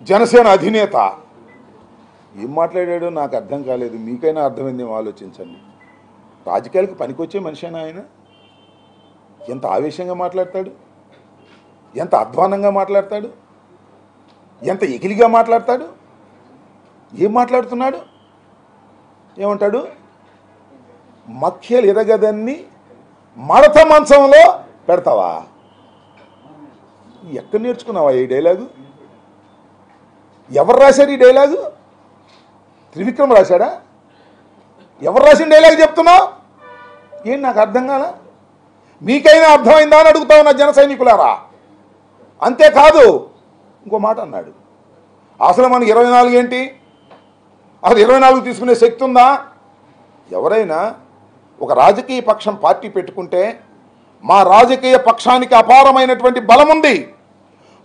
జనసేన అధినేత ఏం మాట్లాడాడో నాకు అర్థం కాలేదు. మీకైనా అర్థమైందేమో ఆలోచించండి. రాజకీయాలకు పనికొచ్చే మనిషినా ఆయన? ఎంత ఆవేశంగా మాట్లాడతాడు, ఎంత అధ్వానంగా మాట్లాడతాడు, ఎంత ఎకిలిగా మాట్లాడతాడు. ఏం మాట్లాడుతున్నాడు? ఏమంటాడు? మఖ్యలు ఎరగదన్ని మడత మంచంలో పెడతావా? ఎక్కడ నేర్చుకున్నావా ఈ డైలాగు? ఎవరు రాశారు ఈ డైలాగు? త్రివిక్రమ్ రాశాడా? ఎవరు రాసిన డైలాగ్ చెప్తున్నావు? ఏం నాకు అర్థం కాల. మీకైనా అర్థమైందా అని అడుగుతా ఉన్నా జన సైనికులారా. అంతేకాదు ఇంకో మాట అన్నాడు, అసలు మనకి 24 ఏంటి, అసలు 24 తీసుకునే శక్తి ఉందా? ఎవరైనా ఒక రాజకీయ పక్షం పార్టీ పెట్టుకుంటే మా రాజకీయ పక్షానికి అపారమైనటువంటి బలం ఉంది,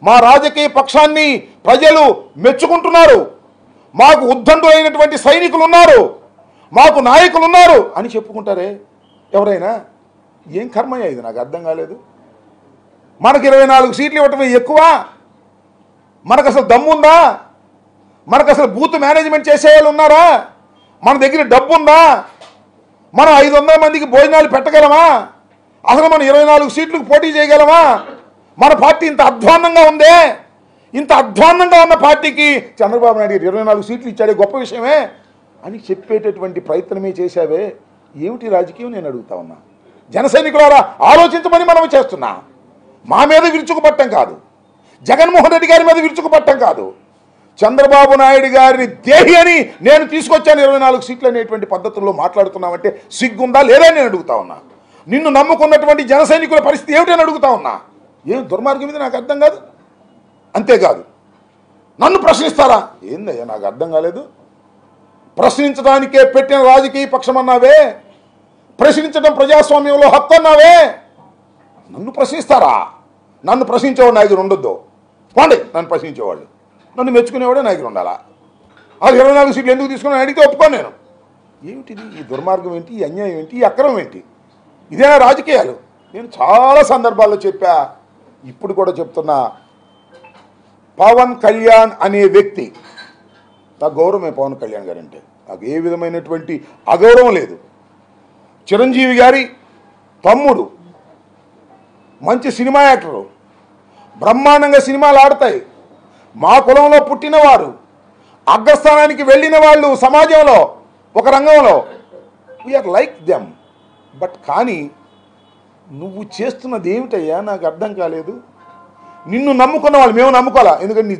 మా రాజకీయ పక్షాన్ని ప్రజలు మెచ్చుకుంటున్నారు, మాకు ఉద్దండులైనటువంటి సైనికులు ఉన్నారు, మాకు నాయకులు ఉన్నారు అని చెప్పుకుంటారే ఎవరైనా. ఏం కర్మయ్య ఇది? నాకు అర్థం కాలేదు. మనకు 24 సీట్లు ఇవ్వటమే ఎక్కువ? మనకు అసలు దమ్ముందా? మనకు అసలు బూత్ మేనేజ్మెంట్ చేసేవాళ్ళు ఉన్నారా? మన దగ్గర డబ్బు ఉందా? మనం 500 మందికి భోజనాలు పెట్టగలమా? అసలు మనం 24 సీట్లకు పోటీ చేయగలమా? మన పార్టీ ఇంత అధ్వాన్నంగా ఉందే. ఇంత అధ్వాన్నంగా ఉన్న పార్టీకి చంద్రబాబు నాయుడు 24 సీట్లు ఇచ్చాడే గొప్ప విషయమే అని చెప్పేటటువంటి ప్రయత్నమే చేశావే. ఏమిటి రాజకీయం నేను అడుగుతా ఉన్నా. జన సైనికులారా ఆలోచించమని మనం చేస్తున్నా. మా మీద విరుచుకుపట్టం కాదు, జగన్మోహన్ రెడ్డి గారి మీద విరుచుకుపట్టం కాదు, చంద్రబాబు నాయుడు గారిని దేహి అని నేను తీసుకొచ్చాను 24 సీట్లు అనేటువంటి పద్ధతుల్లో మాట్లాడుతున్నామంటే సిగ్గుందా లేదా నేను అడుగుతా ఉన్నా. నిన్ను నమ్ముకున్నటువంటి జన సైనికుల పరిస్థితి ఏమిటని అడుగుతా ఉన్నా. ఏం దుర్మార్గం ఇది నాకు అర్థం కాదు. అంతేకాదు నన్ను ప్రశ్నిస్తారా? ఏందయ్యా నాకు అర్థం కాలేదు. ప్రశ్నించడానికే పెట్టిన రాజకీయ పక్షం అన్నావే, ప్రశ్నించడం ప్రజాస్వామ్యంలో హక్కు అన్నావే, నన్ను ప్రశ్నిస్తారా? నన్ను ప్రశ్నించేవాడు నాయకుడు ఉండొద్దు. పోండి, నన్ను ప్రశ్నించేవాళ్ళు. నన్ను మెచ్చుకునేవాడే నాయకుడు ఉండాలా. అది 24 సీట్లు ఎందుకు తీసుకుని అడిగితే ఒప్పుకోను నేను. ఏమిటిది? ఈ దుర్మార్గం ఏంటి? ఈ అన్యాయం ఏంటి? ఈ అక్రమం ఏంటి? ఇదేనా రాజకీయాలు? నేను చాలా సందర్భాల్లో చెప్పా, ఇప్పుడు కూడా చెప్తున్నా. పవన్ కళ్యాణ్ అనే వ్యక్తి, నాకు గౌరవమే పవన్ కళ్యాణ్ గారు అంటే, నాకు ఏ విధమైనటువంటి అగౌరవం లేదు. చిరంజీవి గారి తమ్ముడు, మంచి సినిమా యాక్టరు, బ్రహ్మాండంగా సినిమాలు ఆడతాయి. మా కులంలో పుట్టినవారు, అగ్రస్థానానికి వెళ్ళిన వాళ్ళు సమాజంలో ఒక రంగంలో, వీఆర్ లైక్ దెమ్. బట్ కానీ నువ్వు చేస్తున్నది ఏమిటయ్యా నాకు అర్థం కాలేదు. నిన్ను నమ్ముకున్న వాళ్ళు, మేము నమ్ముకోవాలా, ఎందుకంటే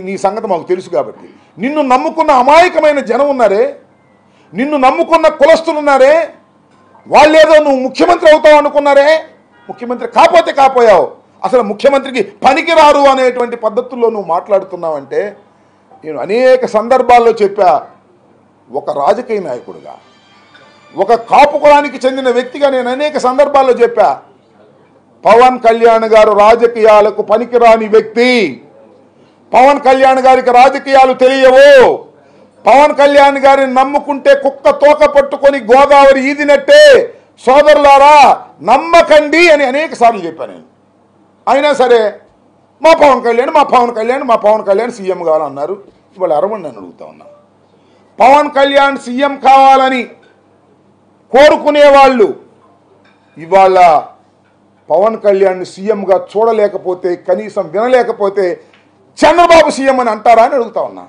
నీ సంగతి మాకు తెలుసు కాబట్టి. నిన్ను నమ్ముకున్న అమాయకమైన జనం ఉన్నారే, నిన్ను నమ్ముకున్న కులస్తులు ఉన్నారే, వాళ్ళేదో నువ్వు ముఖ్యమంత్రి అవుతావు అనుకున్నారే. ముఖ్యమంత్రి కాకపోతే కాపోయావు, అసలు ముఖ్యమంత్రికి పనికిరారు అనేటువంటి పద్ధతుల్లో నువ్వు మాట్లాడుతున్నావంటే, నేను అనేక సందర్భాల్లో చెప్పా, ఒక రాజకీయ నాయకుడిగా, ఒక కాపు కులానికి చెందిన వ్యక్తిగా నేను అనేక సందర్భాల్లో చెప్పా, పవన్ కళ్యాణ్ గారు రాజకీయాలకు పనికిరాని వ్యక్తి. పవన్ కళ్యాణ్ గారికి రాజకీయాలు తెలియవు. పవన్ కళ్యాణ్ గారిని నమ్ముకుంటే కుక్క తోక పట్టుకొని గోదావరి ఈదినట్టే. సోదరులారా నమ్మకండి అని అనేక సార్లు చెప్పాను నేను. అయినా సరే మా పవన్ కళ్యాణ్ సీఎం కావాలన్నారు. ఇవాళ అరవండి అని అడుగుతా ఉన్నా. పవన్ కళ్యాణ్ సీఎం కావాలని కోరుకునేవాళ్ళు ఇవాళ పవన్ కళ్యాణ్ని సీఎంగా చూడలేకపోతే, కనీసం వినలేకపోతే చంద్రబాబు సీఎం అని అంటారా అని అడుగుతా ఉన్నా.